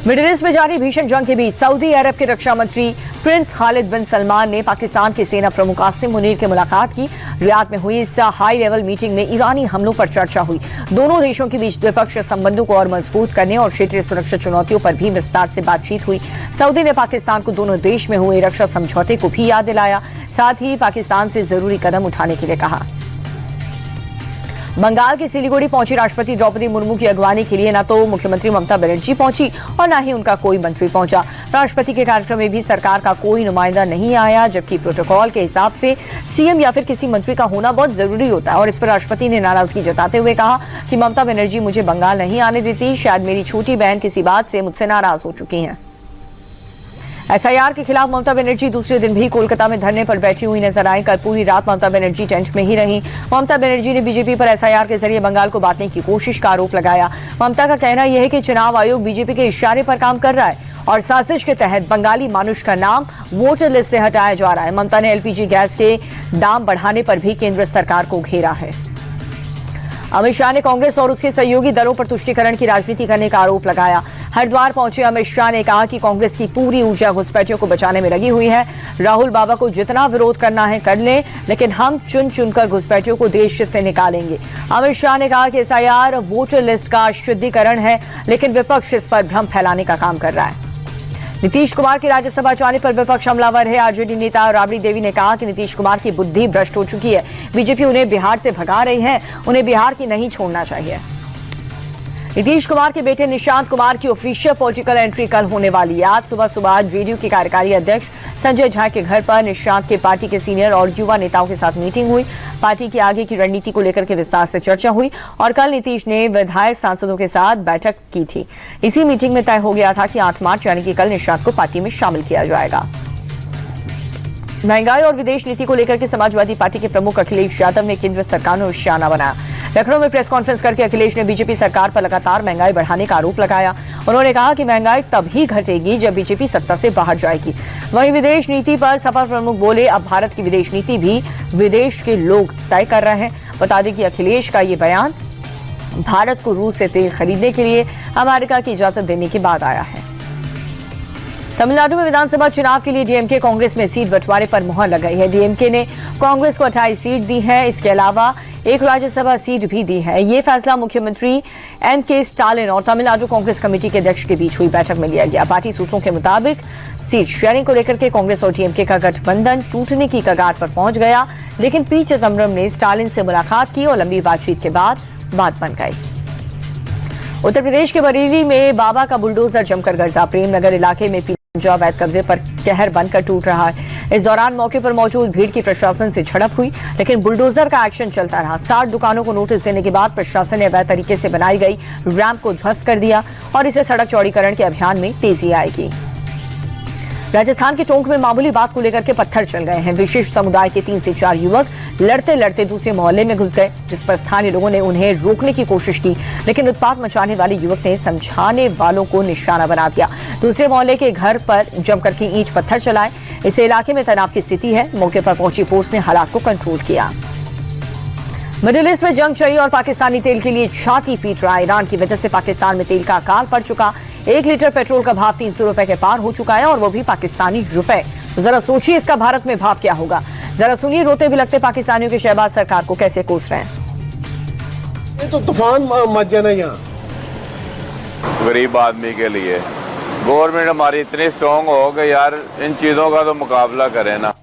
Middle east में जारी भीषण जंग के बीच सऊदी अरब के रक्षा मंत्री प्रिंस खालिद बिन सलमान ने पाकिस्तान के सेना प्रमुख आसिम मुनीर की मुलाकात की। रियाद में हुई इस हाई लेवल मीटिंग में ईरानी हमलों पर चर्चा हुई। दोनों देशों के बीच द्विपक्षीय संबंधों को और मजबूत करने और क्षेत्रीय सुरक्षा चुनौतियों पर भी विस्तार से बातचीत हुई। सऊदी ने पाकिस्तान को दोनों देश में हुए रक्षा समझौते को भी याद दिलाया, साथ ही पाकिस्तान से जरूरी कदम उठाने के लिए कहा। बंगाल के सिलीगुड़ी पहुंची राष्ट्रपति द्रौपदी मुर्मू की अगवानी के लिए न तो मुख्यमंत्री ममता बनर्जी पहुंची और न ही उनका कोई मंत्री पहुंचा। राष्ट्रपति के कार्यक्रम में भी सरकार का कोई नुमाइंदा नहीं आया, जबकि प्रोटोकॉल के हिसाब से सीएम या फिर किसी मंत्री का होना बहुत जरूरी होता है। और इस पर राष्ट्रपति ने नाराजगी जताते हुए कहा कि ममता बनर्जी मुझे बंगाल नहीं आने देती, शायद मेरी छोटी बहन किसी बात से मुझसे नाराज हो चुकी हैं। एसआईआर के खिलाफ ममता बनर्जी दूसरे दिन भी कोलकाता में धरने पर बैठी हुई नजर आई। कल पूरी रात ममता बनर्जी टेंट में ही रही। ममता बनर्जी ने बीजेपी पर एसआईआर के जरिए बंगाल को बांटने की कोशिश का आरोप लगाया। ममता का कहना यह है कि चुनाव आयोग बीजेपी के इशारे पर काम कर रहा है और साजिश के तहत बंगाली मानुष का नाम वोटर लिस्ट से हटाया जा रहा है। ममता ने एलपीजी गैस के दाम बढ़ाने पर भी केंद्र सरकार को घेरा है। अमित शाह ने कांग्रेस और उसके सहयोगी दलों पर तुष्टीकरण की राजनीति करने का आरोप लगाया। हरिद्वार पहुंचे अमित शाह ने कहा कि कांग्रेस की पूरी ऊर्जा घुसपैठियों को बचाने में लगी हुई है। राहुल बाबा को जितना विरोध करना है कर लें, लेकिन हम चुन चुनकर घुसपैठियों को देश से निकालेंगे। अमित शाह ने कहा कि एसआईआर वोटर लिस्ट का शुद्धिकरण है, लेकिन विपक्ष इस पर भ्रम फैलाने का काम कर रहा है। नीतीश कुमार के राज्यसभा जाने पर विपक्ष हमलावर है। आरजेडी नेता राबड़ी देवी ने कहा कि नीतीश कुमार की बुद्धि भ्रष्ट हो चुकी है। बीजेपी उन्हें बिहार से भगा रही है, उन्हें बिहार की नहीं छोड़ना चाहिए। नीतीश कुमार के बेटे निशांत कुमार की ऑफिशियल पॉलिटिकल एंट्री कल होने वाली है। आज सुबह जेडीयू के कार्यकारी अध्यक्ष संजय झा के घर पर निशांत के पार्टी के सीनियर और युवा नेताओं के साथ मीटिंग हुई। पार्टी की आगे की रणनीति को लेकर के विस्तार से चर्चा हुई और कल नीतीश ने विधायक सांसदों के साथ बैठक की थी। इसी मीटिंग में तय हो गया था कि 8 मार्च यानी कि कल निशांत को पार्टी में शामिल किया जाएगा। महंगाई और विदेश नीति को लेकर के समाजवादी पार्टी के प्रमुख अखिलेश यादव ने केंद्र सरकार को निशाना बनाया। लखनऊ में प्रेस कॉन्फ्रेंस करके अखिलेश ने बीजेपी सरकार पर लगातार महंगाई बढ़ाने का आरोप लगाया। उन्होंने कहा कि महंगाई तभी घटेगी जब बीजेपी सत्ता से बाहर जाएगी। वहीं विदेश नीति पर सपा प्रमुख बोले, अब भारत की विदेश नीति भी विदेश के लोग तय कर रहे हैं। बता दें कि अखिलेश का ये बयान भारत को रूस से तेल खरीदने के लिए अमेरिका की इजाजत देने के बाद आया है। तमिलनाडु में विधानसभा चुनाव के लिए डीएमके कांग्रेस में सीट बंटवारे पर मुहर लगाई है। डीएमके ने कांग्रेस को 28 सीट दी है। इसके अलावा एक राज्यसभा सीट भी दी है। ये फैसला मुख्यमंत्री एमके स्टालिन और तमिलनाडु कांग्रेस कमेटी के अध्यक्ष के बीच हुई बैठक में लिया गया। पार्टी सूत्रों के मुताबिक सीट शेयरिंग को लेकर के कांग्रेस और डीएमके का गठबंधन टूटने की कगार पर पहुंच गया, लेकिन पी चिदम्बरम ने स्टालिन से मुलाकात की और लंबी बातचीत के बाद बात बन गई। उत्तर प्रदेश के बरेली में बाबा का बुलडोजर जमकर गरजा। प्रेमनगर इलाके में अवैध कब्जे पर कहर बनकर टूट रहा है। इस दौरान मौके पर मौजूद भीड़ की प्रशासन से झड़प हुई, लेकिन बुलडोजर का एक्शन चलता रहा। 60 दुकानों को नोटिस देने के बाद प्रशासन ने अवैध तरीके से बनाई गई रैंप को ध्वस्त कर दिया और इसे सड़क चौड़ीकरण के अभियान में तेजी आएगी। राजस्थान के टोंक में मामूली बात को लेकर के पत्थर चल गए हैं। विशेष समुदाय के 3 से 4 युवक लड़ते लड़ते दूसरे मोहल्ले में घुस गए, जिस पर स्थानीय लोगों ने उन्हें रोकने की कोशिश की, लेकिन उत्पात मचाने वाले युवक ने समझाने वालों को निशाना बना दिया। दूसरे मोहल्ले के घर पर जमकर के ईंट पत्थर चलाए। इस इलाके में तनाव की स्थिति है। मौके पर पहुंची फोर्स ने हालात को कंट्रोल किया। मिडिल ईस्ट में जंग चढ़ी और पाकिस्तानी तेल के लिए छाती पीट रहा। ईरान की वजह से पाकिस्तान में तेल का अकाल पड़ चुका। 1 लीटर पेट्रोल का भाव 300 रुपए के पार हो चुका है और वो भी पाकिस्तानी रुपए। तो जरा सोचिए इसका भारत में भाव क्या होगा। जरा सुनिए रोते भी लगते पाकिस्तानियों के शहबाज सरकार को कैसे कोस रहे हैं। ये तो तूफान मच जाना यहाँ गरीब आदमी के लिए। गवर्नमेंट हमारी इतनी स्ट्रांग हो कि यार इन चीज़ों का तो मुकाबला करे ना।